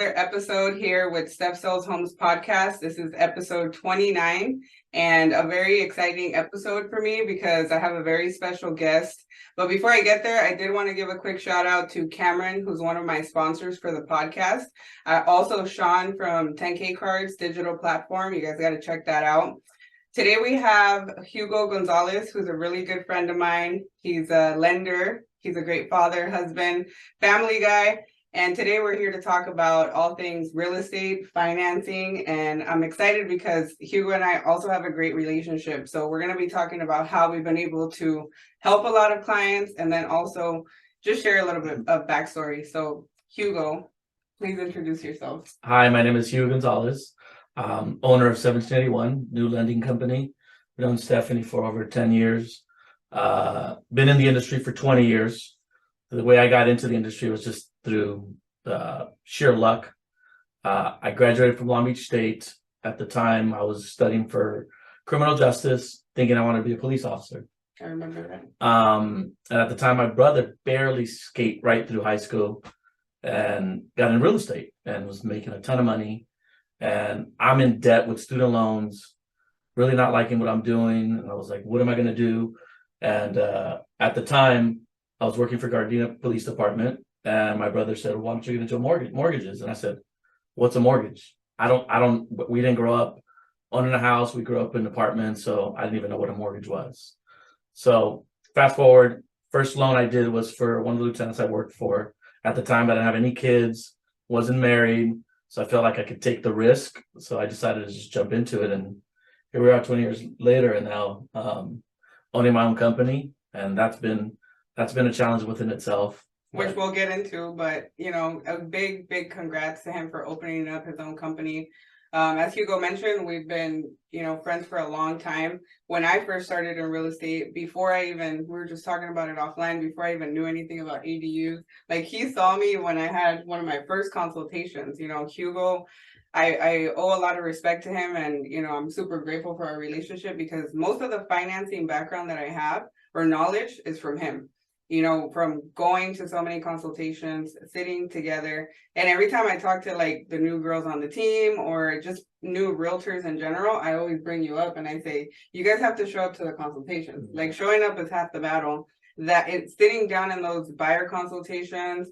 Episode here with Steph Sells Homes podcast. This is episode 29 and a very exciting episode for me because I have a very special guest. But before I get there, I did want to give a quick shout out to Cameron, who's one of my sponsors for the podcast. Also Sean from 10K Cards digital platform. You guys got to check that out. Today we have Hugo Gonzalez, who's a really good friend of mine. He's a lender. He's a great father, husband, family guy. And today we're here to talk about all things real estate, financing, and I'm excited because Hugo and I also have a great relationship. So we're going to be talking about how we've been able to help a lot of clients and then also just share a little bit of backstory. So Hugo, please introduce yourself. Hi, my name is Hugo Gonzalez, owner of 1781, new lending company. I've known Stephanie for over 10 years. Been in the industry for 20 years. The way I got into the industry was just through sheer luck. I graduated from Long Beach State. At the time, I was studying for criminal justice, thinking I wanted to be a police officer. I remember that. And at the time, my brother barely skate right through high school and got in real estate and was making a ton of money. And I'm in debt with student loans, really not liking what I'm doing. And I was like, what am I going to do? And at the time, I was working for Gardena Police Department, and my brother said, "Why don't you get into mortgages?" And I said, "What's a mortgage? We didn't grow up owning a house. We grew up in apartments, so I didn't even know what a mortgage was." So fast forward, first loan I did was for one of the lieutenants I worked for. At the time, I didn't have any kids, wasn't married, so I felt like I could take the risk. So I decided to just jump into it, and here we are 20 years later, and now owning my own company, and that's been a challenge within itself. Which we'll get into, but a big congrats to him for opening up his own company. As Hugo mentioned, we've been, friends for a long time. When I first started in real estate, we were just talking about it offline, before I even knew anything about ADUs, like he saw me when I had one of my first consultations. Hugo, I owe a lot of respect to him, and I'm super grateful for our relationship because most of the financing background that I have or knowledge is from him. From going to so many consultations, sitting together. And every time I talk to like the new girls on the team or just new realtors in general, I always bring you up and I say, you guys have to show up to the consultations. Like showing up is half the battle. That it's sitting down in those buyer consultations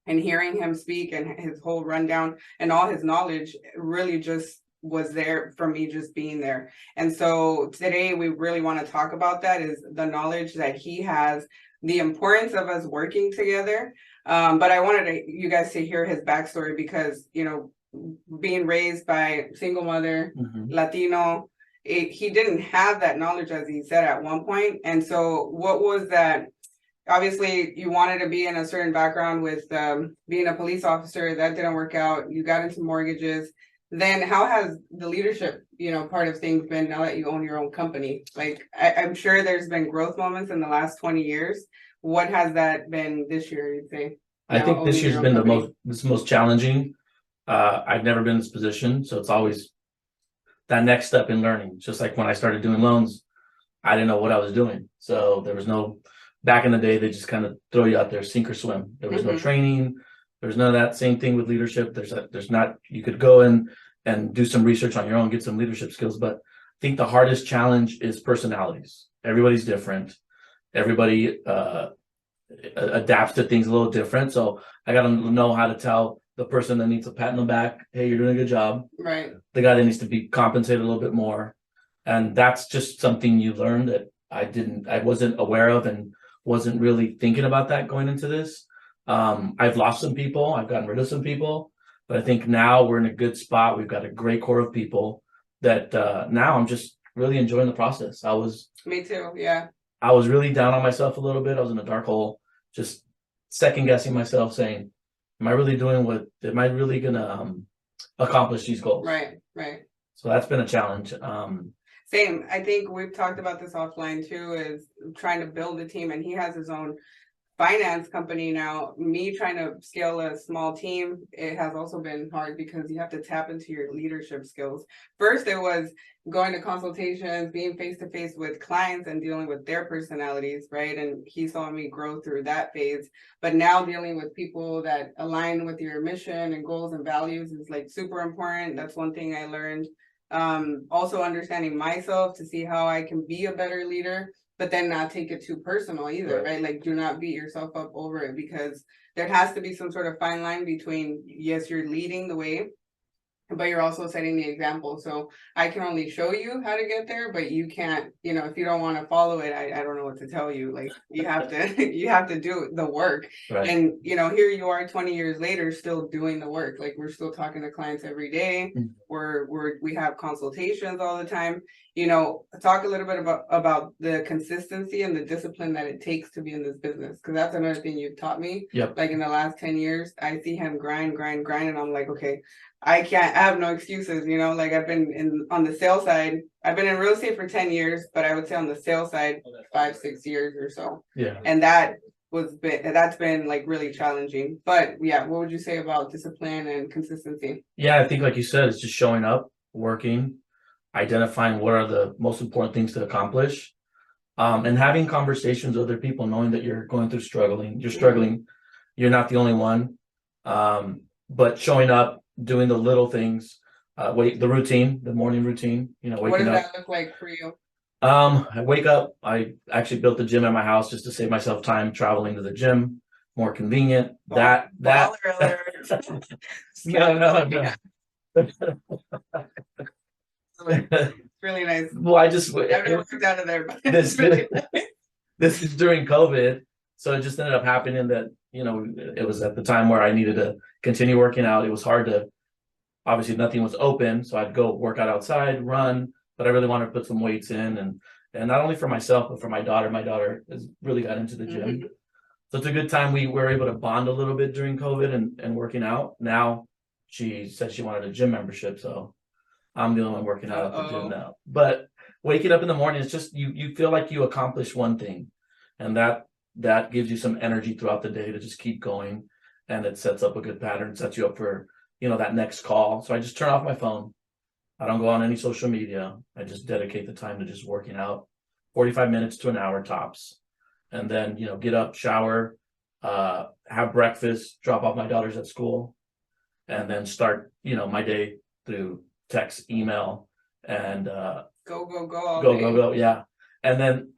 and hearing him speak and his whole rundown and all his knowledge really just was there for me just being there. And so today we really want to talk about that, is the knowledge that he has, the importance of us working together. But I wanted you guys to hear his backstory because, being raised by single mother, Latino, he didn't have that knowledge, as he said at one point. And so what was that? Obviously, you wanted to be in a certain background with being a police officer. That didn't work out. You got into mortgages. Then how has the leadership, part of things been now that you own your own company? Like, I'm sure there's been growth moments in the last 20 years. What has that been this year, you'd say? I think this year's been the most challenging. I've never been in this position, so it's always that next step in learning. Just like when I started doing loans, I didn't know what I was doing. So there was back in the day, they just kind of throw you out there, sink or swim. There was no training. There's none of that. Same thing with leadership. There's not, you could go in and do some research on your own, get some leadership skills. But I think the hardest challenge is personalities. Everybody's different. Everybody adapts to things a little different. So I got to know how to tell the person that needs a pat on the back, hey, you're doing a good job. Right. The guy that needs to be compensated a little bit more. And that's just something you learn that I wasn't aware of and wasn't really thinking about that going into this. I've lost some people. I've gotten rid of some people, but I think now we're in a good spot. We've got a great core of people that now I'm just really enjoying the process. Me too. Yeah. I was really down on myself a little bit. I was in a dark hole, just second guessing myself, saying, am I really going to accomplish these goals? Right. So that's been a challenge. Same. I think we've talked about this offline too, is trying to build a team, and he has his own finance company now, me trying to scale a small team, it has also been hard because you have to tap into your leadership skills. First, it was going to consultations, being face to face with clients and dealing with their personalities, right? And he saw me grow through that phase. But now dealing with people that align with your mission and goals and values is like super important. That's one thing I learned. Also understanding myself to see how I can be a better leader, but then not take it too personal either, right? Like, do not beat yourself up over it, because there has to be some sort of fine line between, yes, you're leading the way, but you're also setting the example. So I can only show you how to get there, but you can't, if you don't want to follow it, I don't know what to tell you. Like, you have to, you have to do the work. Right. And, here you are 20 years later, still doing the work. Like, we're still talking to clients every day. We have consultations all the time. Talk a little bit about the consistency and the discipline that it takes to be in this business. Cause that's another thing you've taught me. Yep. Like, in the last 10 years, I see him grind, and I'm like, okay, I have no excuses, like I've been on the sales side. I've been in real estate for 10 years, but I would say on the sales side, 5-6 years or so. Yeah. And that's been like really challenging. But yeah, what would you say about discipline and consistency? Yeah, I think like you said, it's just showing up, working, identifying what are the most important things to accomplish, and having conversations with other people, knowing that you're going through you're struggling, you're not the only one. But showing up, doing the little things, the morning routine, waking up. What does that look like for you? I wake up, I actually built the gym at my house just to save myself time traveling to the gym, more convenient. No. It's really nice. Well, I've never worked out of there, but this is during COVID. So it just ended up happening that, it was at the time where I needed to continue working out. It was hard obviously nothing was open. So I'd go work out outside, run, but I really wanted to put some weights in and not only for myself, but for my daughter. My daughter has really got into the gym. So it's a good time. We were able to bond a little bit during COVID and working out. Now she said she wanted a gym membership. So I'm the only one working out at the gym now. But waking up in the morning, it's just, you feel like you accomplished one thing, and that gives you some energy throughout the day to just keep going, and it sets up a good pattern, sets you up for, that next call. So I just turn off my phone. I don't go on any social media. I just dedicate the time to just working out, 45 minutes to an hour tops. And then, get up, shower, have breakfast, drop off my daughters at school, and then start, my day through text, email, and go. Yeah. And then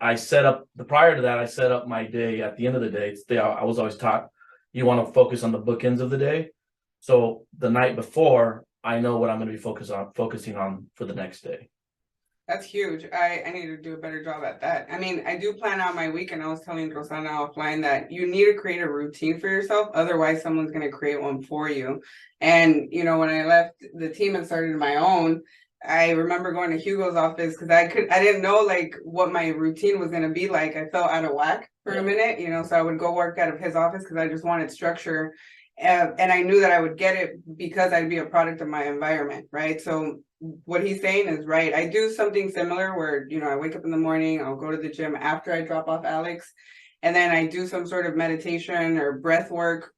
prior to that, I set up my day at the end of the day. I was always taught you want to focus on the bookends of the day. So the night before, I know what I'm going to be focusing on for the next day. That's huge. I need to do a better job at that. I mean, I do plan out my week, and I was telling Rosanna offline that you need to create a routine for yourself. Otherwise, someone's going to create one for you. And, when I left the team and started my own, I remember going to Hugo's office because I didn't know like what my routine was going to be like. I felt out of whack for a minute, so I would go work out of his office because I just wanted structure. And I knew that I would get it because I'd be a product of my environment, right? So what he's saying is right. I do something similar where, I wake up in the morning, I'll go to the gym after I drop off Alex, and then I do some sort of meditation or breath work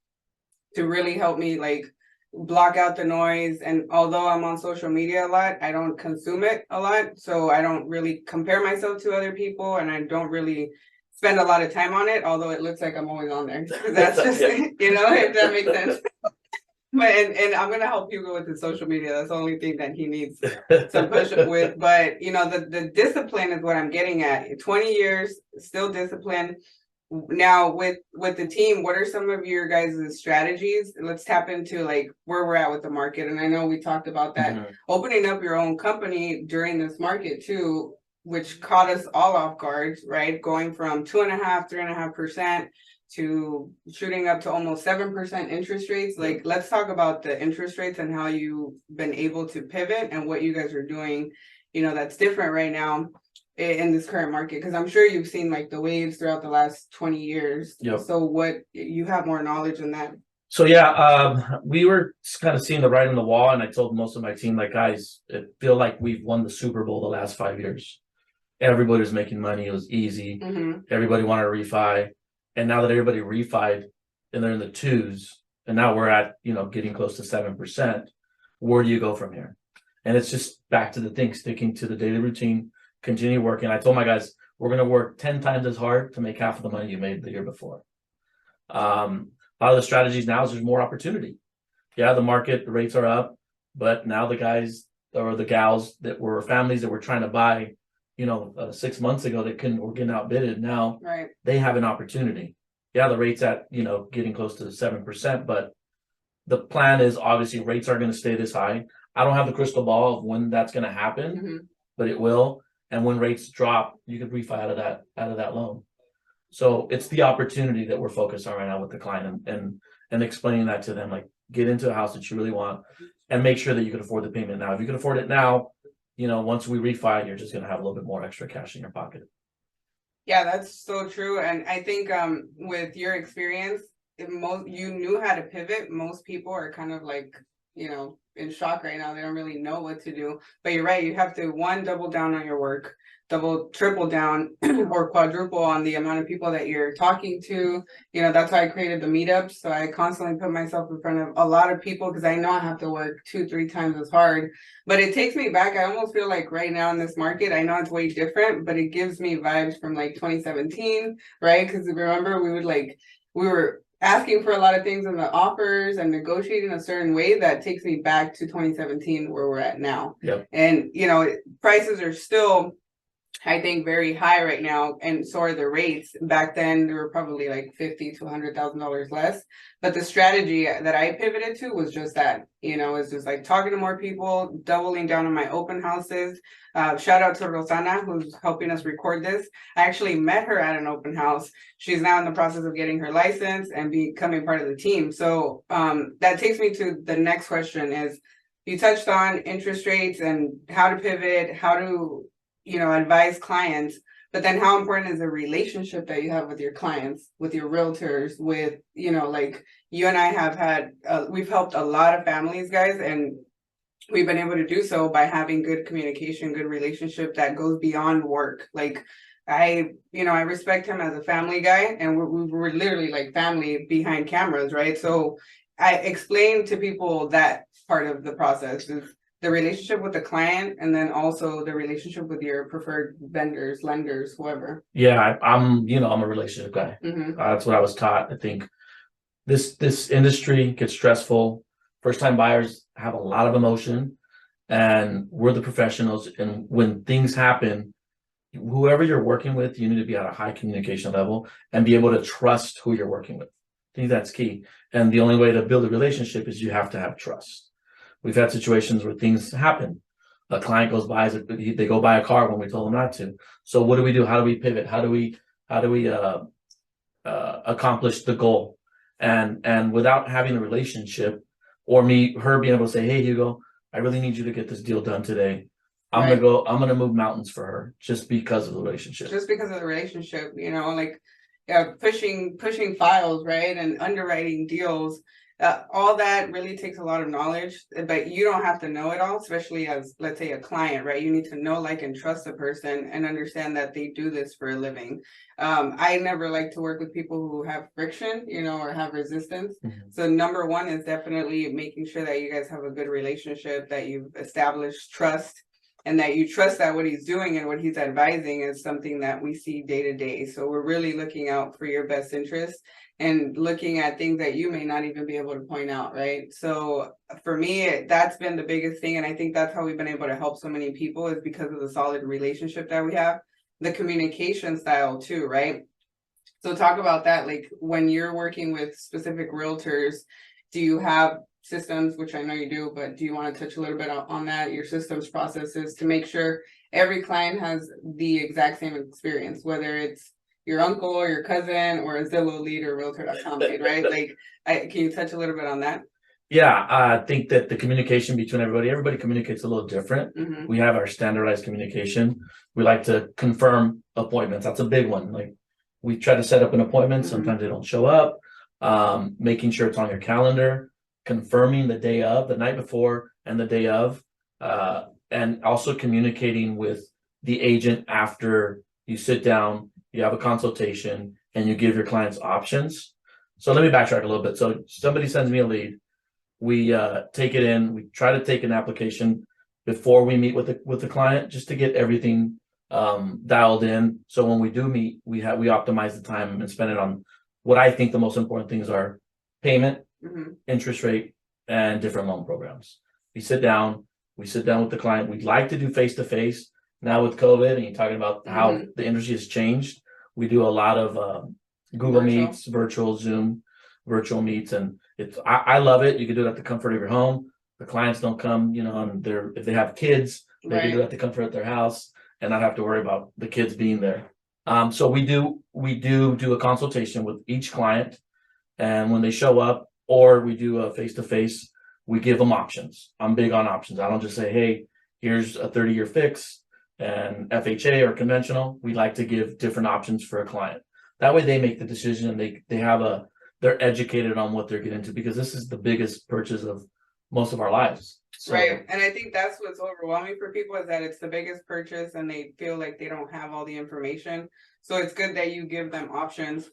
to really help me like block out the noise. And although I'm on social media a lot, I don't consume it a lot. So I don't really compare myself to other people, and I don't really spend a lot of time on it, although it looks like I'm always on there. That's just, if that makes sense. But and I'm gonna help Hugo with his social media. That's the only thing that he needs to push with. But the discipline is what I'm getting at. 20 years, still disciplined. Now with the team, what are some of your guys' strategies? Let's tap into like where we're at with the market. And I know we talked about that, opening up your own company during this market too, which caught us all off guard, right? Going from 2.5%, 3.5% to shooting up to almost 7% interest rates. Like, let's talk about the interest rates and how you've been able to pivot and what you guys are doing, that's different right now in this current market. Because I'm sure you've seen like the waves throughout the last 20 years. Yep. So what, you have more knowledge in that. So yeah, we were kind of seeing the writing on the wall, and I told most of my team, like, guys, it feel like we've won the Super Bowl the last 5 years. Everybody was making money. It was easy. Everybody wanted to refi. And now that everybody refied and they're in the twos, and now we're at, getting close to 7%, where do you go from here? And it's just back to the thing, sticking to the daily routine, continue working. I told my guys, we're going to work 10 times as hard to make half of the money you made the year before. A lot of the strategies now is there's more opportunity. Yeah, the market, the rates are up, but now the guys or the gals that were families that were trying to buy, 6 months ago that were getting outbidded. Now Right. they have an opportunity. Yeah, the rates at, getting close to 7%, but the plan is obviously rates are going to stay this high. I don't have the crystal ball of when that's going to happen, but it will. And when rates drop, you could refi out of that loan. So it's the opportunity that we're focused on right now with the client and explaining that to them, like get into a house that you really want and make sure that you can afford the payment now. If you can afford it now, once we refi, you're just going to have a little bit more extra cash in your pocket. Yeah, that's so true. And I think with your experience, you knew how to pivot. Most people are kind of like, in shock right now. They don't really know what to do. But you're right. You have to, one, double down on your work, triple down or quadruple on the amount of people that you're talking to. That's why I created the meetups. So I constantly put myself in front of a lot of people because I know I have to work 2-3 times as hard. But it takes me back. I almost feel like right now in this market, I know it's way different, but it gives me vibes from like 2017, right? Because remember, we were asking for a lot of things in the offers and negotiating a certain way that takes me back to 2017 where we're at now. Yep. And, prices are still, I think, very high right now, and so are the rates. Back then, they were probably like $50,000 to $100,000 less. But the strategy that I pivoted to was just that, it's just like talking to more people, doubling down on my open houses. Shout out to Rosana, who's helping us record this. I actually met her at an open house. She's now in the process of getting her license and becoming part of the team. So that takes me to the next question is, you touched on interest rates and how to pivot, how to advise clients, but then how important is the relationship that you have with your clients, with your realtors, with, like you and I have had, we've helped a lot of families, guys, and we've been able to do so by having good communication, good relationship that goes beyond work. Like I respect him as a family guy, and we're literally like family behind cameras, right? So I explain to people that part of the process is the relationship with the client, and then also the relationship with your preferred vendors, lenders, whoever. Yeah, I'm a relationship guy. That's what I was taught. I think this industry gets stressful. First time buyers have a lot of emotion, and we're the professionals. And when things happen, whoever you're working with, you need to be at a high communication level and be able to trust who you're working with. I think that's key. And the only way to build a relationship is you have to have trust. We've had situations where things happen. A client goes by, they go buy a car when we told them not to. So what do we do? How do we pivot? How do we accomplish the goal? And without having a relationship, or her being able to say, hey, Hugo, I really need you to get this deal done today. I'm gonna move mountains for her just because of the relationship. Just because of the relationship, pushing files, right? And underwriting deals. All that really takes a lot of knowledge, but you don't have to know it all, especially as, let's say, a client, right? You need to know, like, and trust the person and understand that they do this for a living. I never like to work with people who have friction, or have resistance. So number one is definitely making sure that you guys have a good relationship, that you've established trust, and that you trust that what he's doing and what he's advising is something that we see day to day. So we're really looking out for your best interest and looking at things that you may not even be able to point out, right? So for me, that's been the biggest thing. And I think that's how we've been able to help so many people, is because of the solid relationship that we have, the communication style too, right? So talk about that. Like when you're working with specific realtors, do you have systems, which I know you do, but do you want to touch a little bit on that, your systems processes to make sure every client has the exact same experience, whether it's your uncle or your cousin or a Zillow lead or realtor.com lead, right? Can you touch a little bit on that? Yeah, I think that the communication between everybody communicates a little different. We have our standardized communication. We like to confirm appointments. That's a big one. Like we try to set up an appointment. Sometimes they don't show up. Making sure it's on your calendar, confirming the day of, the night before, and the day of, and also communicating with the agent after you sit down, you have a consultation, and you give your clients options. So let me backtrack a little bit. So somebody sends me a lead, we take it in, we try to take an application before we meet with the client, just to get everything dialed in. So when we do meet, we optimize the time and spend it on what I think the most important things are: payment, interest rate, and different loan programs. We sit down with the client. We'd like to do face to face. Now with COVID, and you're talking about how the industry has changed, we do a lot of Google Meets, virtual Zoom, virtual meets, and I love it. You can do it at the comfort of your home. The clients don't come, and if they have kids, they can do it at the comfort of their house and not have to worry about the kids being there. So we do a consultation with each client, and when they show up, or we do a face to face, we give them options. I'm big on options. I don't just say, hey, here's a 30-year fix and FHA or conventional. We like to give different options for a client. That way they make the decision, and they're educated on what they're getting into, because this is the biggest purchase of most of our lives. So, right. And I think that's what's overwhelming for people, is that it's the biggest purchase and they feel like they don't have all the information. So it's good that you give them options.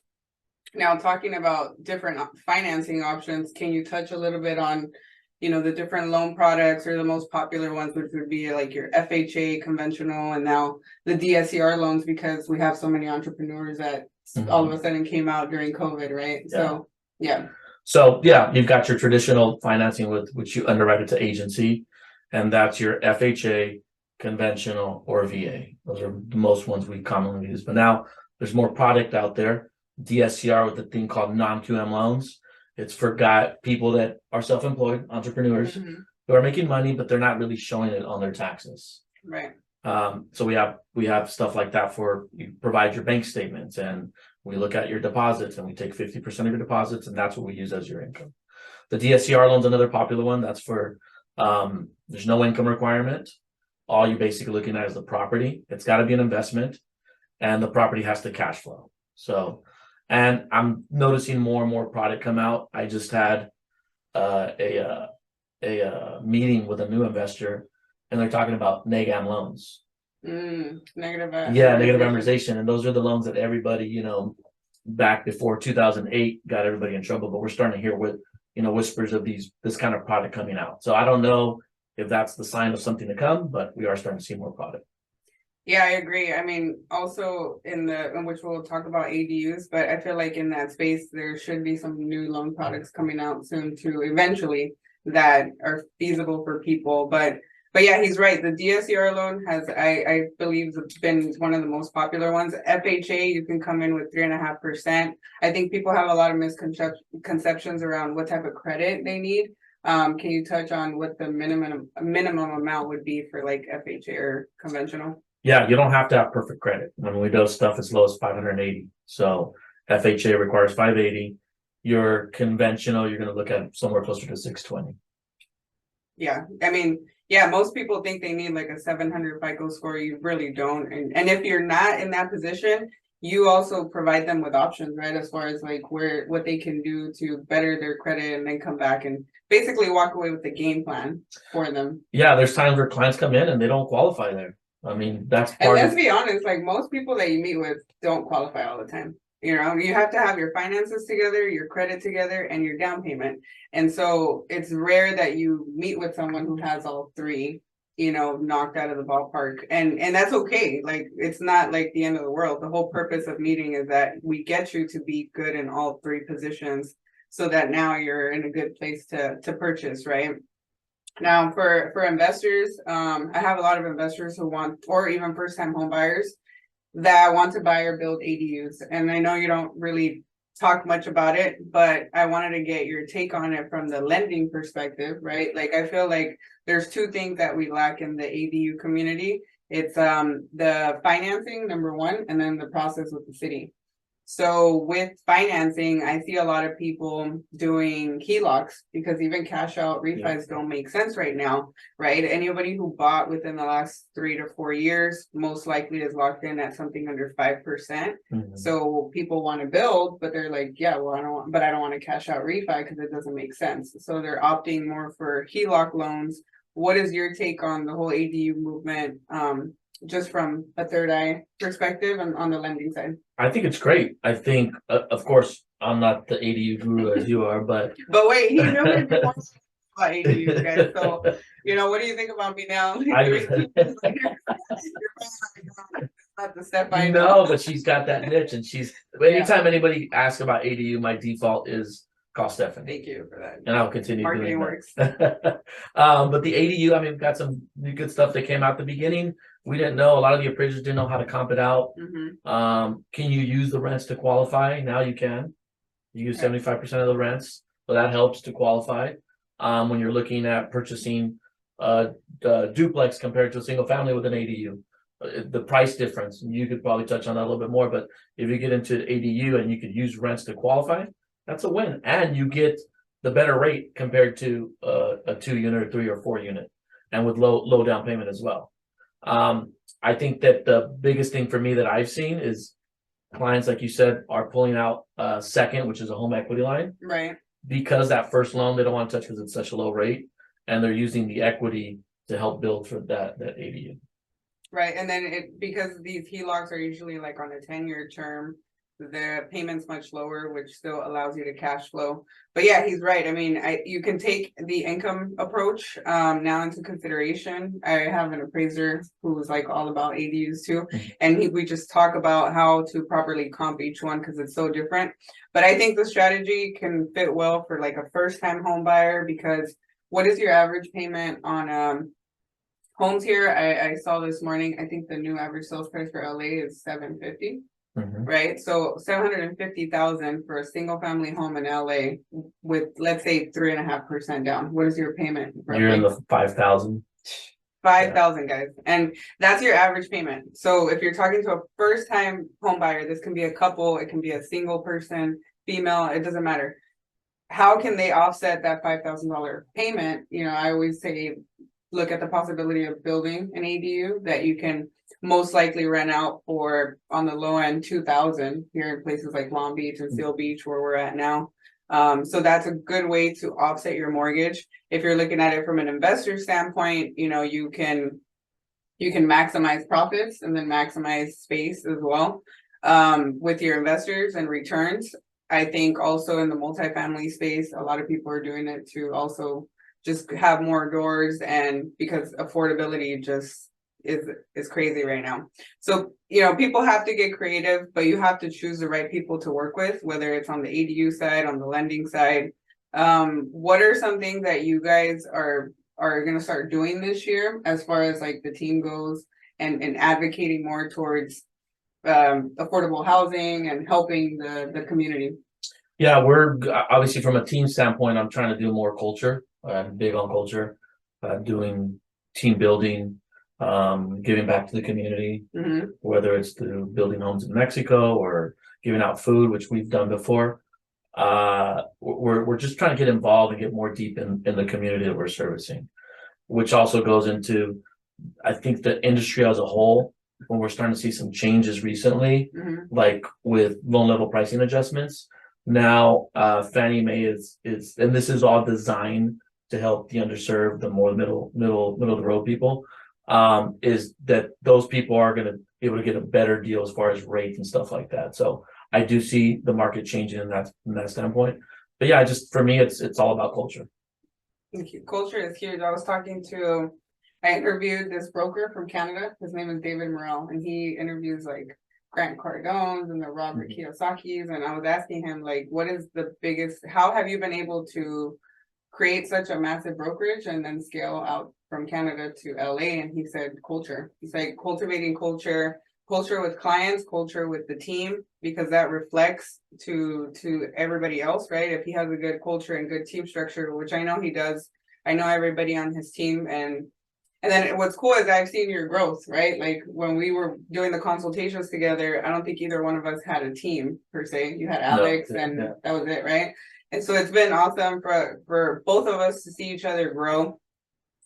Now, talking about different financing options, can you touch a little bit on, the different loan products, or the most popular ones, which would be like your FHA, conventional, and now the DSCR loans, because we have so many entrepreneurs that all of a sudden came out during COVID, right? Yeah. So you've got your traditional financing with which you underwrite it to agency, and that's your FHA, conventional, or VA. Those are the most ones we commonly use. But now there's more product out there. DSCR with a thing called non-QM loans. It's for people that are self-employed entrepreneurs who are making money, but they're not really showing it on their taxes. Right. So we have stuff like that for you provide your bank statements, and we look at your deposits, and we take 50% of your deposits, and that's what we use as your income. The DSCR loan's another popular one. That's for there's no income requirement. All you're basically looking at is the property. It's got to be an investment, and the property has to cash flow. So, and I'm noticing more and more product come out. I just had a meeting with a new investor, and they're talking about NAGAM loans. Negative amortization. And those are the loans that everybody, back before 2008 got everybody in trouble. But we're starting to hear whispers of this kind of product coming out. So I don't know if that's the sign of something to come, but we are starting to see more product. Yeah, I agree. I mean, also in which we'll talk about ADUs, but I feel like in that space, there should be some new loan products coming out soon too, eventually, that are feasible for people. But yeah, he's right. The DSCR loan has, I believe, been one of the most popular ones. FHA, you can come in with 3.5%. I think people have a lot of misconceptions around what type of credit they need. Can you touch on what the minimum amount would be for like FHA or conventional? Yeah, you don't have to have perfect credit. When we do stuff as low as 580. So FHA requires 580. Your conventional, you're going to look at somewhere closer to 620. Yeah, I mean, yeah, most people think they need like a 700 FICO score. You really don't. And if you're not in that position, you also provide them with options, right? As far as like what they can do to better their credit, and then come back and basically walk away with the game plan for them. Yeah, there's times where clients come in and they don't qualify there. I mean, that's part and let's be honest, like most people that you meet with don't qualify all the time. You have to have your finances together, your credit together, and your down payment. And so it's rare that you meet with someone who has all three, knocked out of the ballpark. And that's okay. Like, it's not like the end of the world. The whole purpose of meeting is that we get you to be good in all three positions, so that now you're in a good place to purchase, right? Now, for investors, I have a lot of investors who want, or even first-time home buyers that want to buy or build ADUs. And I know you don't really talk much about it, but I wanted to get your take on it from the lending perspective, right? Like, I feel like there's two things that we lack in the ADU community. It's the financing, number one, and then the process with the city. So with financing, I see a lot of people doing HELOCs, because even cash out refis don't make sense right now, right? Anybody who bought within the last 3 to 4 years most likely is locked in at something under 5%. So people want to build, but they're like, yeah, well, I don't want to cash out refi because it doesn't make sense. So they're opting more for HELOC loans. What is your take on the whole ADU movement? just from a third eye perspective and on the lending side? I think it's great. I think, of course, I'm not the ADU guru as you are, but wait, he knew me before about ADU, guys. So, what do you think about me now? Not the step I know. no, but she's got that niche, and Yeah. anytime anybody asks about ADU, my default is call Stephanie, Thank you for that. and I'll continue Marketing doing works. that. But the ADU, I mean, we've got some new good stuff that came out at the beginning. We didn't know, a lot of the appraisers didn't know how to comp it out. Can you use the rents to qualify? Now you can. You use 75% of the rents, so that helps to qualify. When you're looking at purchasing the duplex compared to a single family with an ADU, the price difference, you could probably touch on that a little bit more, but if you get into ADU and you could use rents to qualify, that's a win. And you get the better rate compared to a 2-unit or 3 or 4 unit, and with low down payment as well. I think that the biggest thing for me that I've seen is clients, like you said, are pulling out second, which is a home equity line, Right. because that first loan they don't want to touch because it's such a low rate, and they're using the equity to help build for that ADU. Right. And then because these HELOCs are usually like on a 10-year term, the payment's much lower, which still allows you to cash flow. But yeah, he's right. I mean, you can take the income approach now into consideration. I have an appraiser who's like all about ADUs too, and we just talk about how to properly comp each one because it's so different. But I think the strategy can fit well for like a first-time home buyer, because what is your average payment on homes here? I saw this morning, I think the new average sales price for LA is $750. Right, so 750,000 for a single family home in LA with, let's say, 3.5% down. What is your payment? You're in the 5,000. 5,000, guys, and that's your average payment. So if you're talking to a first time home buyer, this can be a couple, it can be a single person, female, it doesn't matter. How can they offset that $5,000 payment? I always say, look at the possibility of building an ADU that you can most likely rent out for, on the low end, 2,000 here in places like Long Beach and Seal Beach, where we're at now. So that's a good way to offset your mortgage. If you're looking at it from an investor standpoint, you can maximize profits and then maximize space as well with your investors and returns. I think also in the multifamily space, a lot of people are doing it to also just have more doors, and because affordability just is crazy right now. So, people have to get creative, but you have to choose the right people to work with, whether it's on the ADU side, on the lending side. What are some things that you guys are going to start doing this year as far as like the team goes, and advocating more towards affordable housing and helping the community? Yeah, we're obviously, from a team standpoint, I'm trying to do more culture. I'm big on culture, doing team building, giving back to the community, whether it's through building homes in Mexico or giving out food, which we've done before. We're just trying to get involved and get more deep in the community that we're servicing, which also goes into, I think, the industry as a whole. When we're starting to see some changes recently, like with loan level pricing adjustments. Now, Fannie Mae is, and this is all designed to help the underserved, the more middle of the road people, is that those people are going to be able to get a better deal as far as rates and stuff like that. So I do see the market changing in that standpoint. But yeah, for me, it's all about culture. Culture is huge. I interviewed this broker from Canada. His name is David Morrell, and he interviews like Grant Cardone's and the Robert Kiyosaki's. And I was asking him, like, how have you been able to create such a massive brokerage and then scale out from Canada to LA? And he said culture. He's like cultivating culture with clients, culture with the team, because that reflects to everybody else, right? If he has a good culture and good team structure, which I know he does, I know everybody on his team. And then what's cool is I've seen your growth, right? Like when we were doing the consultations together, I don't think either one of us had a team per se. You had Alex, and that was it, right? And so it's been awesome for both of us to see each other grow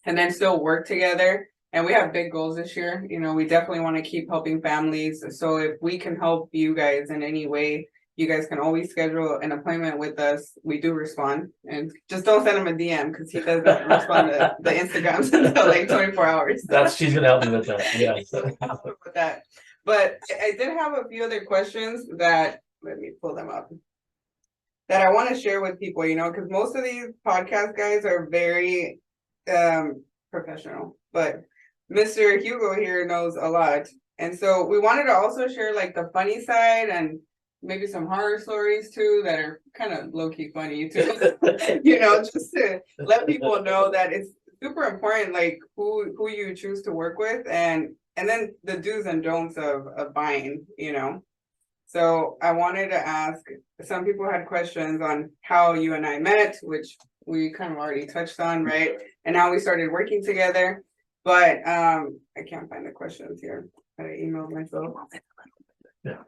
and then still work together. And we have big goals this year. We definitely want to keep helping families. So if we can help you guys in any way, You guys can always schedule an appointment with us. We do respond, and just don't send him a DM because he doesn't respond to the Instagrams until like 24 hours. She's gonna help me with that. Yeah. With that. But I did have a few other questions that, let me pull them up, that I want to share with people, you know, because most of these podcast guys are very professional, but Mr. Hugo here knows a lot. And so we wanted to also share like the funny side and maybe some horror stories too that are kind of low-key funny too. You know, just to let people know that it's super important, like who you choose to work with, and then the do's and don'ts of buying, you know. So I wanted to ask, some people had questions on how you and I met, which we kind of already touched on, right? And how we started working together. But I can't find the questions here. I emailed myself. Yeah.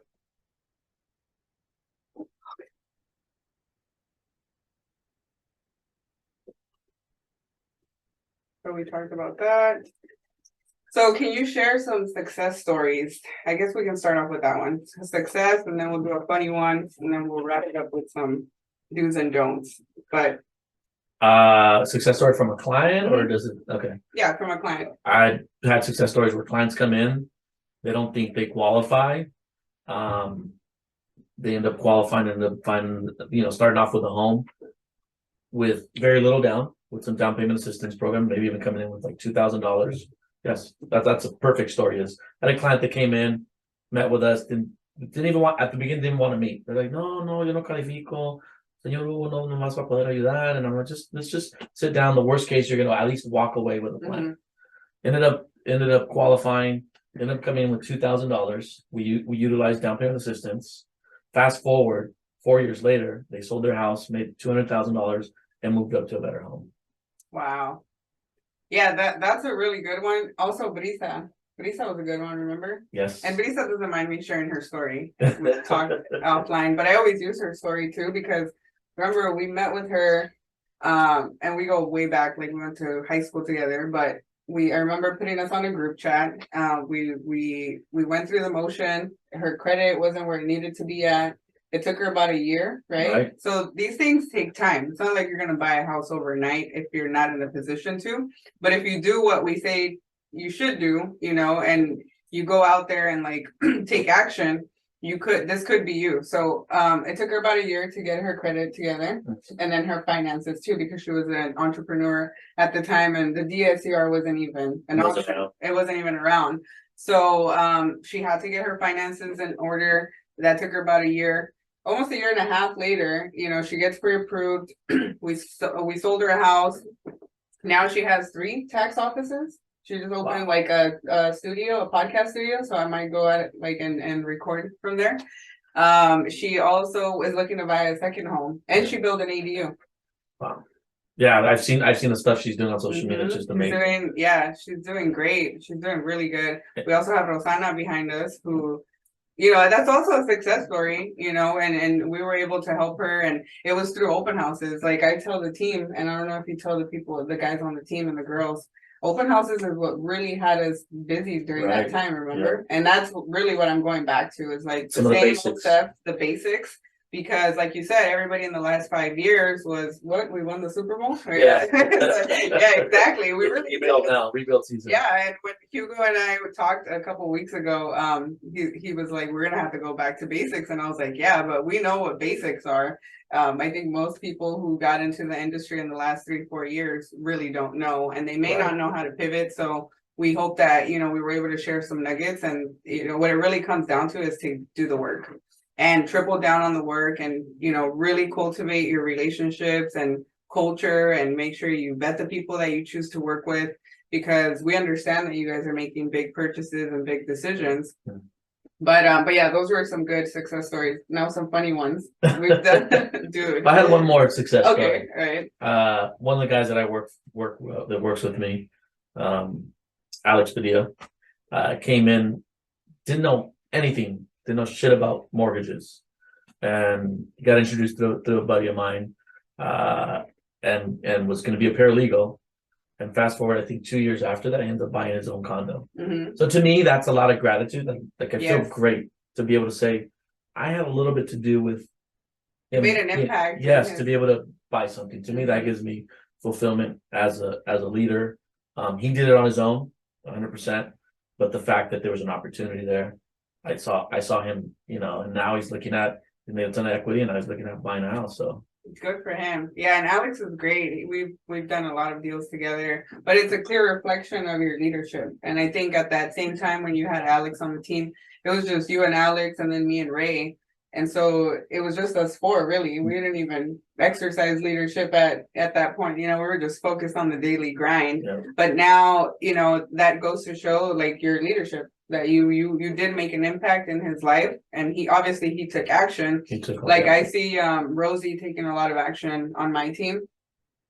So we talked about that. So can you share some success stories? I guess we can start off with that one. Success, and then we'll do a funny one, and then we'll wrap it up with some do's and don'ts. But success story from a client, or does it? Okay. Yeah, from a client. I had success stories where clients come in, they don't think they qualify. They end up qualifying, end up finding, you know, starting off with a home with very little down, with some down payment assistance program, maybe even coming in with like $2,000. Yes, that's a perfect story. Is I had a client that came in, met with us, didn't even want, at the beginning, didn't want to meet. They're like, no, yo no califico, señor Hugo, no más va a poder ayudar. And I'm like, let's just sit down. The worst case, you're gonna at least walk away with a plan. Ended up qualifying, ended up coming in with $2,000. We utilized down payment assistance. Fast forward 4 years later, they sold their house, made $200,000, and moved up to a better home. Wow. Yeah, that's a really good one. Also, Brisa. Brisa was a good one, remember? Yes. And Brisa doesn't mind me sharing her story. We talked offline, but I always use her story too, because remember we met with her, and we go way back, like we went to high school together, but I remember putting us on a group chat. We went through the motion. Her credit wasn't where it needed to be at. It took her about a year, right? So these things take time. It's not like you're going to buy a house overnight if you're not in a position to. But if you do what we say you should do, you know, and you go out there and like take action, this could be you. So it took her about a year to get her credit together, and then her finances too, because she was an entrepreneur at the time, and the DSCR wasn't even it wasn't even around. So she had to get her finances in order. That took her about a year. Almost a year and a half later, you know, she gets pre-approved. We sold her a house. Now she has 3 tax offices. She just opened like a studio, a podcast studio. So I might go at it like and record from there. She also is looking to buy a second home, and she built an ADU. Wow. Yeah, I've seen the stuff she's doing on social media. It's just amazing. She's doing great. She's doing really good. We also have Rosana behind us, who, you know, that's also a success story, you know, and we were able to help her, and it was through open houses. Like I tell the team, and I don't know if you tell the people, the guys on the team and the girls, open houses is what really had us busy during that time, remember? Yeah. And that's really what I'm going back to, is like the same stuff, the basics. Because like you said, everybody in the last 5 years was we won the Super Bowl? Yeah. Yeah, exactly. We really rebuild season. Yeah, and when Hugo and I talked a couple of weeks ago, he was like, we're gonna have to go back to basics. And I was like, yeah, but we know what basics are. I think most people who got into the industry in the last 3-4 years really don't know, and they may not know how to pivot. So we hope that, you know, we were able to share some nuggets, and, you know, what it really comes down to is to do the work and triple down on the work, and, you know, really cultivate your relationships and culture, and make sure you vet the people that you choose to work with, because we understand that you guys are making big purchases and big decisions. But yeah, those were some good success stories. Now some funny ones we've done. Dude, I had one more success story. Okay, right. One of the guys that I work that works with me, Alex Padilla, came in, didn't know anything, didn't know shit about mortgages, and got introduced to a buddy of mine, and was going to be a paralegal. And fast forward, I think 2 years after that, I ended up buying his own condo. So to me, that's a lot of gratitude. Like I feel great to be able to say, I had a little bit to do with You made an impact. Yes, to be able to buy something. To me, that gives me fulfillment as a leader. He did it on his own, 100%. But the fact that there was an opportunity there, I saw him, and now he made a ton of equity, and I was looking at buying a house. So it's good for him. Yeah, and Alex is great. We've done a lot of deals together, but it's a clear reflection of your leadership. And I think at that same time when you had Alex on the team, it was just you and Alex, and then me and Ray. And so it was just us four, really. We didn't even exercise leadership at that point. We were just focused on the daily grind. yeah. But now, that goes to show like your leadership, that you did make an impact in his life, and he took action. I see Rosie taking a lot of action on my team.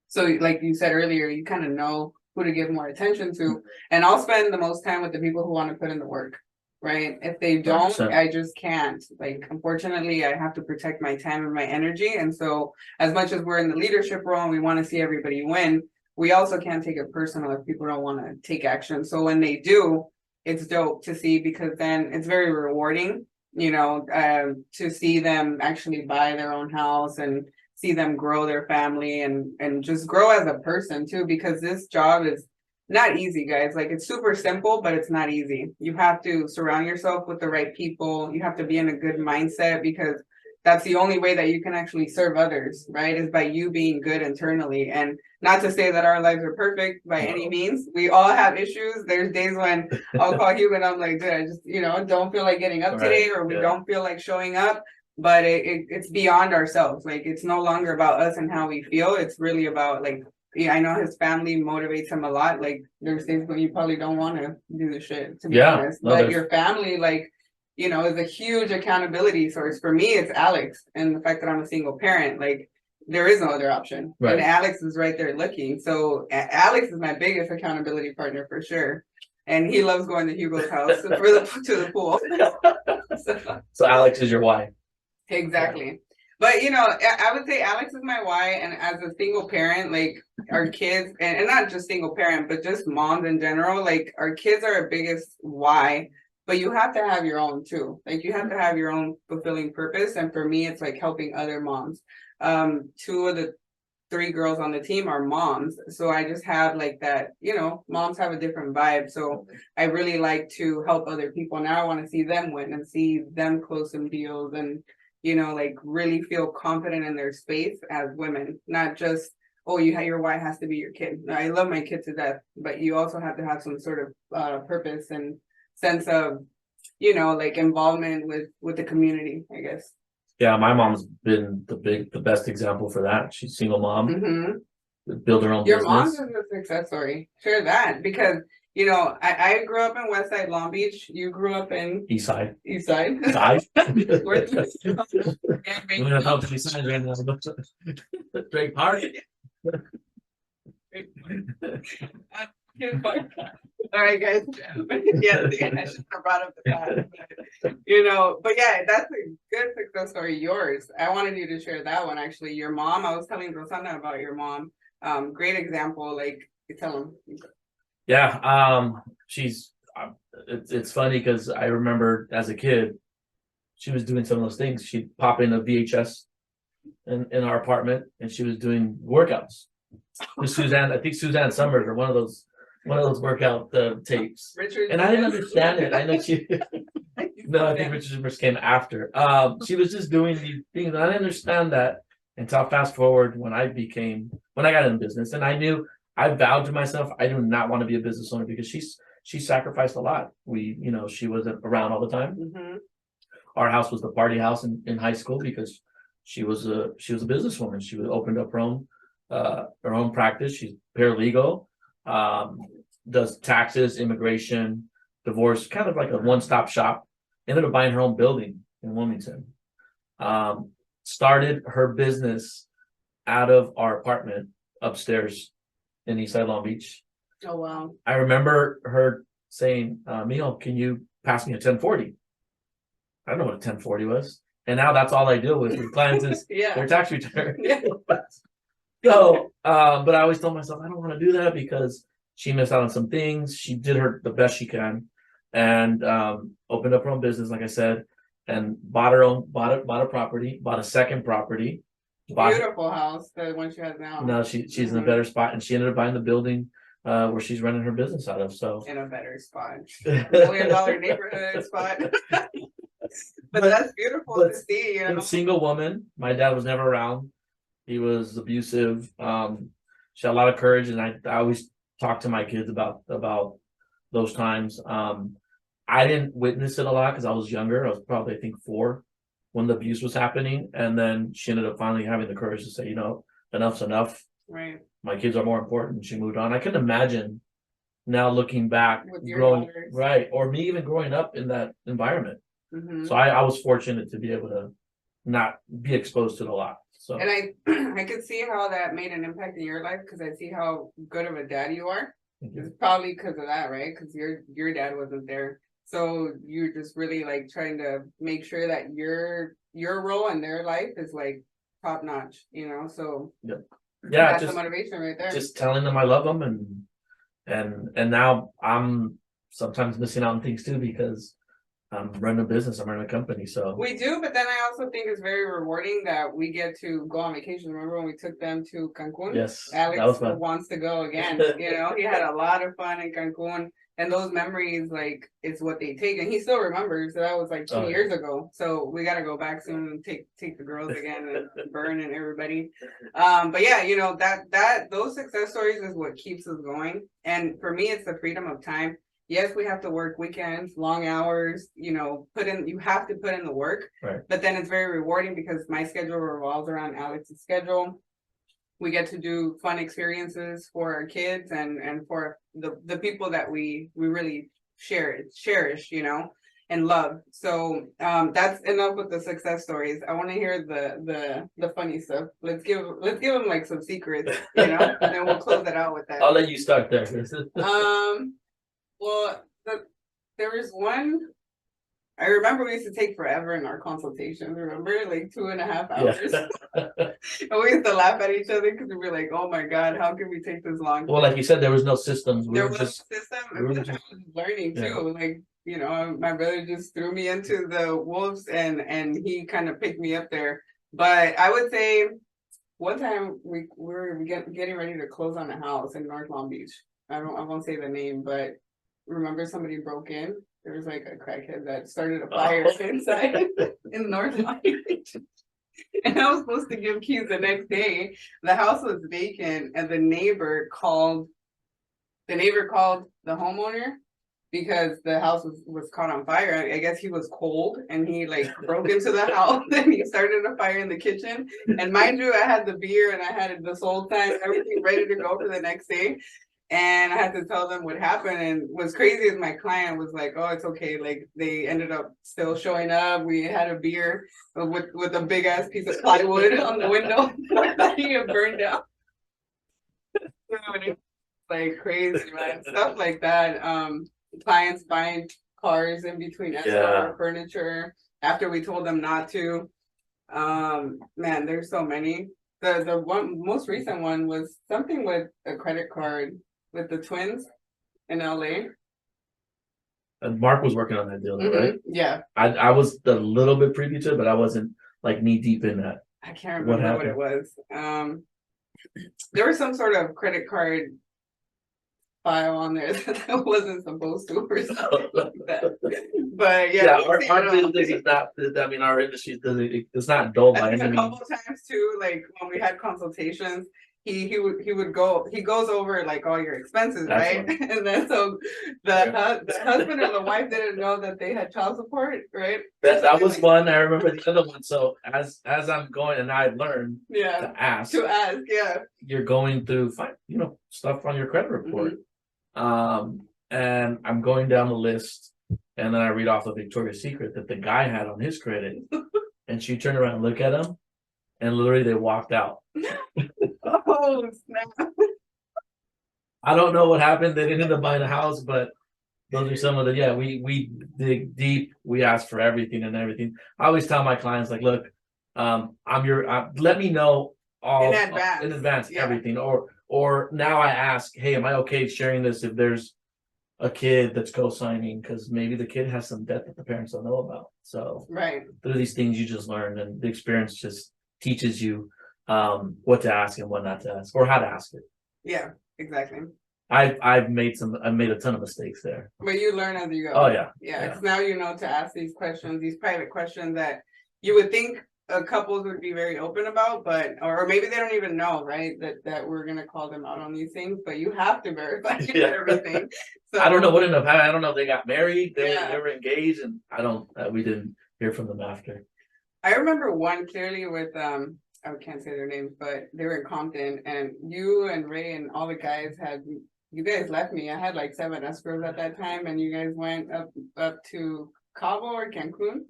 So like you said earlier, you kind of know who to give more attention to. And I'll spend the most time with the people who want to put in the work. Right. If they don't, 100%. I just can't. Like, unfortunately, I have to protect my time and my energy. And so as much as we're in the leadership role and we want to see everybody win, we also can't take it personal if people don't want to take action. So when they do, it's dope to see, because then it's very rewarding, to see them actually buy their own house and see them grow their family and just grow as a person too, because this job is not easy, guys. Like, it's super simple, but it's not easy. You have to surround yourself with the right people. You have to be in a good mindset, because that's the only way that you can actually serve others, right? Is by you being good internally. And not to say that our lives are perfect by any means. We all have issues. There's days when I'll call Hugo and I'm like, dude, I just, don't feel like getting up today, or we don't feel like showing up. But it's beyond ourselves. Like, it's no longer about us and how we feel. It's really about, like, I know his family motivates him a lot. Like, there's things when you probably don't want to do the shit, to be honest. But your family, like, is a huge accountability source. For me, it's Alex, and the fact that I'm a single parent. Like, there is no other option. Right. And Alex is right there looking. So Alex is my biggest accountability partner for sure. And he loves going to Hugo's house to the pool. So Alex is your why. Exactly. Yeah. But, I would say Alex is my why. And as a single parent, like, our kids, and not just single parent, but just moms in general, like, our kids are our biggest why. But you have to have your own too. Like, you have to have your own fulfilling purpose. And for me, it's like helping other moms. 2 of the 3 girls on the team are moms. So I just have like that, moms have a different vibe. So I really like to help other people. Now I want to see them win and see them close some deals and, like, really feel confident in their space as women, not just, oh, your wife has to be your kid. I love my kid to death, but you also have to have some sort of purpose and sense of, like, involvement with the community, I guess. Yeah, my mom's been the best example for that. She's a single mom, build her own business. Your mom's is a success story. Share that, because I grew up in West Side Long Beach. You grew up in East Side. East Side. We're gonna help the East Side right now. Drake Park. All right, guys. Yeah, I should have brought up the past. But yeah, that's a good success story. Yours. I wanted you to share that one. Actually, your mom. I was telling Rosanna about your mom. Great example. Like, you tell them. Yeah. She's. It's funny because I remember as a kid, she was doing some of those things. She'd pop in a VHS in our apartment, and she was doing workouts with Suzanne. I think Suzanne Summers, or one of those workout tapes. Richard, and I didn't understand it. I know she. No, I think Richard Summers came after. She was just doing these things. I didn't understand that until fast forward when I got in business, and I vowed to myself I do not want to be a business owner, because she sacrificed a lot. She wasn't around all the time. Mm-hmm. Our house was the party house in high school, because she was a businesswoman. She opened up her own practice. She's paralegal, does taxes, immigration, divorce, kind of like a one-stop shop. Ended up buying her own building in Wilmington. Started her business out of our apartment upstairs in Eastside Long Beach. Oh, wow. I remember her saying, Mio, can you pass me a 1040? I don't know what a 1040 was. And now that's all I do with clients is their tax return. Yeah. So, but I always told myself, I don't want to do that, because she missed out on some things. She did the best she can, and opened up her own business, like I said. and bought her own, bought a property, bought a second property. Beautiful house, the one she has now. No, she's in a better spot, and she ended up buying the building where she's running her business out of. So in a better spot, $1 million neighborhood spot. But that's beautiful to see. You know, single woman. My dad was never around. He was abusive. She had a lot of courage, and I always talk to my kids about those times. I didn't witness it a lot because I was younger. I was probably, I think, 4 when the abuse was happening, and then she ended up finally having the courage to say, you know, enough's enough. Right. My kids are more important. She moved on. I can imagine now looking back, growing daughters. Right, or me even growing up in that environment. Mm-hmm. So I was fortunate to be able to not be exposed to it a lot. So, and I could see how that made an impact in your life because I see how good of a dad you are. It's probably because of that, right? Because your dad wasn't there. So you're just really like trying to make sure that your role in their life is like top notch, you know? So yeah, that's the motivation right there. Just telling them I love them, and now I'm sometimes missing out on things too because I'm running a business, I'm running a company. So we do, but then I also think it's very rewarding that we get to go on vacation. Remember when we took them to Cancun? Yes, Alex wants to go again. You know, he had a lot of fun in Cancun. And those memories, like, it's what they take. And he still remembers. So that was like 2 years ago. So we got to go back soon and take the girls again and Burn and everybody. But yeah, you know, those success stories is what keeps us going. And for me, it's the freedom of time. Yes, we have to work weekends, long hours, you know, you have to put in the work. Right. But then it's very rewarding because my schedule revolves around Alex's schedule. We get to do fun experiences for our kids and for the people that we really cherish, you know, and love. So that's enough with the success stories. I want to hear the funny stuff. Let's give them like some secrets, you know, and then we'll close it out with that. I'll let you start there. Well, there was one. I remember we used to take forever in our consultations. Remember, like 2.5 hours. Yeah. And we used to laugh at each other because we were like, "Oh my god, how can we take this long?" Well, like you said, there was no systems. There was no system. I was learning too. Yeah. Like, you know, my brother just threw me into the wolves, and he kind of picked me up there. But I would say one time we were getting ready to close on a house in North Long Beach. I won't say the name, but remember somebody broke in. There was like a crackhead that started a fire inside in North Long Beach. And I was supposed to give keys the next day. The house was vacant, and the neighbor called the homeowner because the house was caught on fire. I guess he was cold and he like broke into the house and he started a fire in the kitchen. And mind you, I had the beer and I had it this whole time, everything ready to go for the next day. And I had to tell them what happened. And what's crazy is my client was like, "Oh, it's okay." Like they ended up still showing up. We had a beer with a big ass piece of plywood on the window that he had burned down. Like crazy, man. Stuff like that. Clients buying cars in between escrow furniture after we told them not to. Man, there's so many. The one most recent one was something with a credit card with the twins in LA. And Mark was working on that deal, right? Yeah. I was a little bit privy to it, but I wasn't like knee deep in that. I can't remember what it was. There was some sort of credit card file on there that wasn't supposed to or something like that. But yeah, our business is not. I mean, our industry it's not dull by any means. A couple times too, like when we had consultations, he goes over like all your expenses, right? And then so the husband and the wife didn't know that they had child support, right? That was one. I remember the other one. So as I'm going, and I learned to ask. You're going through stuff on your credit report. And I'm going down the list, and then I read off the Victoria's Secret that the guy had on his credit, and she turned around and looked at him, and literally they walked out. Oh snap! I don't know what happened. They didn't end up buying a house, but those are some of the we dig deep. We ask for everything and everything. I always tell my clients like, look, let me know all in advance everything, or now I ask, hey, am I okay sharing this if there's a kid that's co-signing because maybe the kid has some debt that the parents don't know about. So Right. through these things you just learn, and the experience just teaches you what to ask and what not to ask, or how to ask it. Yeah, exactly. I've made a ton of mistakes there. But you learn as you go. Oh yeah. Yeah, because now you know to ask these questions, these private questions that you would think couples would be very open about, but or maybe they don't even know, right? That we're gonna call them out on these things, but you have to verify everything. So I don't know what ended up happening. I don't know if they got married, they Yeah. were engaged, and we didn't hear from them after. I remember one clearly with I can't say their names, but they were in Compton, and you and Ray and all the guys you guys left me. I had like 7 escrows at that time, and you guys went up to Cabo or Cancun,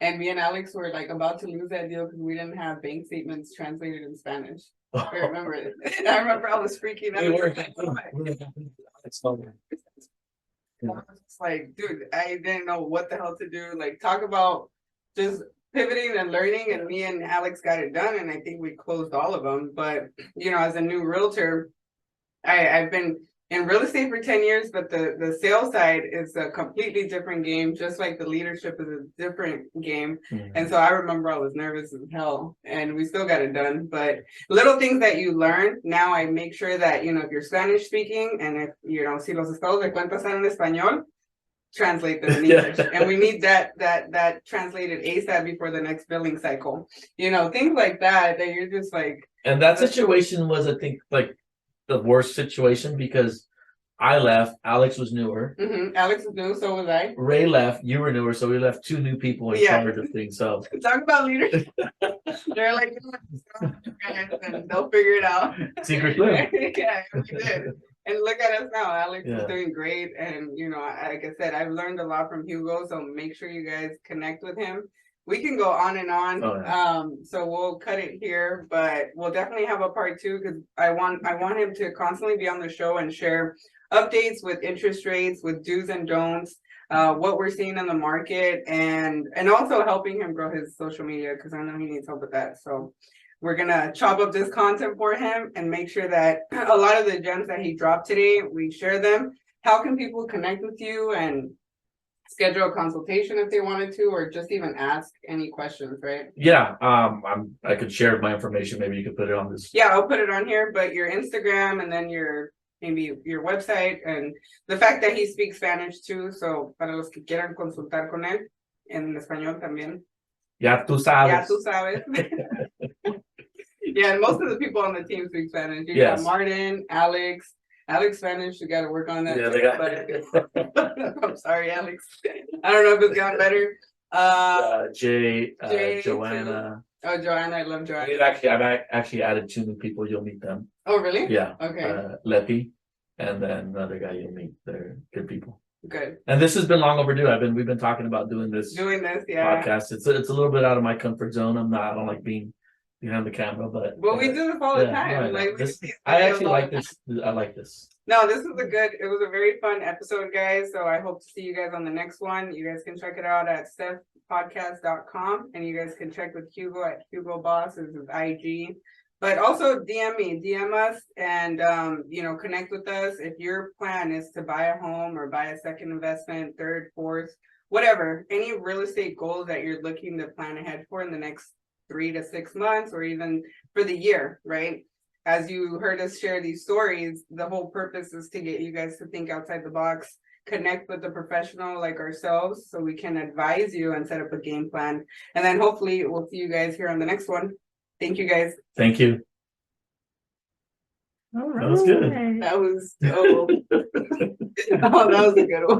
and me and Alex were like about to lose that deal because we didn't have bank statements translated in Spanish. I remember it. I remember I was freaking out. It's like, dude, I didn't know what the hell to do. Like, talk about just pivoting and learning, and me and Alex got it done, and I think we closed all of them. But as a new realtor, I've been in real estate for 10 years, but the sales side is a completely different game, just like the leadership is a different game. Mm-hmm. And so I remember I was nervous as hell, and we still got it done. But little things that you learn, now I make sure that, if you're Spanish speaking, and if, si los estados de cuenta están en español, translate them in English. And we need that translated ASAP before the next billing cycle. Things like that you're just like. And that situation was, I think, like the worst situation because I left. Alex was newer. Mm-hmm. Alex was new, so was I. Ray left. You were newer, so we left 2 new people in charge of things. So talk about leadership. They're like, and they'll figure it out. Secret clue. Yeah, we did. And look at us now. Alex is doing great, and like I said, I've learned a lot from Hugo. So make sure you guys connect with him. We can go on and on. Oh, yeah. So we'll cut it here, but we'll definitely have a part 2 because I want him to constantly be on the show and share updates with interest rates, with do's and don'ts, what we're seeing in the market, and also helping him grow his social media because I know he needs help with that. So we're gonna chop up this content for him and make sure that a lot of the gems that he dropped today, we share them. How can people connect with you and schedule a consultation if they wanted to, or just even ask any questions, right? Yeah, I could share my information. Maybe you could put it on this. Yeah, I'll put it on here, but your Instagram and then maybe your website, and the fact that he speaks Spanish too, so para los que quieran consultar con él en español también. Ya tú sabes. Ya tú sabes. Yeah, and most of the people on the team speak Spanish. You got Martin, Alex Spanish, you got to work on that. Yeah, but I'm sorry, Alex. I don't know if it's got better. Jay, Joanna. Too. Oh, Joanna, I love Joanna. I've actually added 2 new people. You'll meet them. Oh, really? Yeah. Okay. Leti, and then another guy you'll meet. They're good people. Good. And this has been long overdue. We've been talking about doing this. Yeah. Podcast. It's a little bit out of my comfort zone. I don't like being behind the camera, but we do this all the time. I actually like this. I like this. No, it was a very fun episode, guys. So I hope to see you guys on the next one. You guys can check it out at stephpodcast.com, and you guys can check with Hugo at Hugo Boss is his IG. But also DM us, and connect with us. If your plan is to buy a home or buy a second investment, third, fourth, whatever, any real estate goals that you're looking to plan ahead for in the next 3 to 6 months, or even for the year, right? As you heard us share these stories, the whole purpose is to get you guys to think outside the box, connect with a professional like ourselves so we can advise you and set up a game plan. And then hopefully we'll see you guys here on the next one. Thank you, guys. Thank you. All right. That was good. That was that was a good one.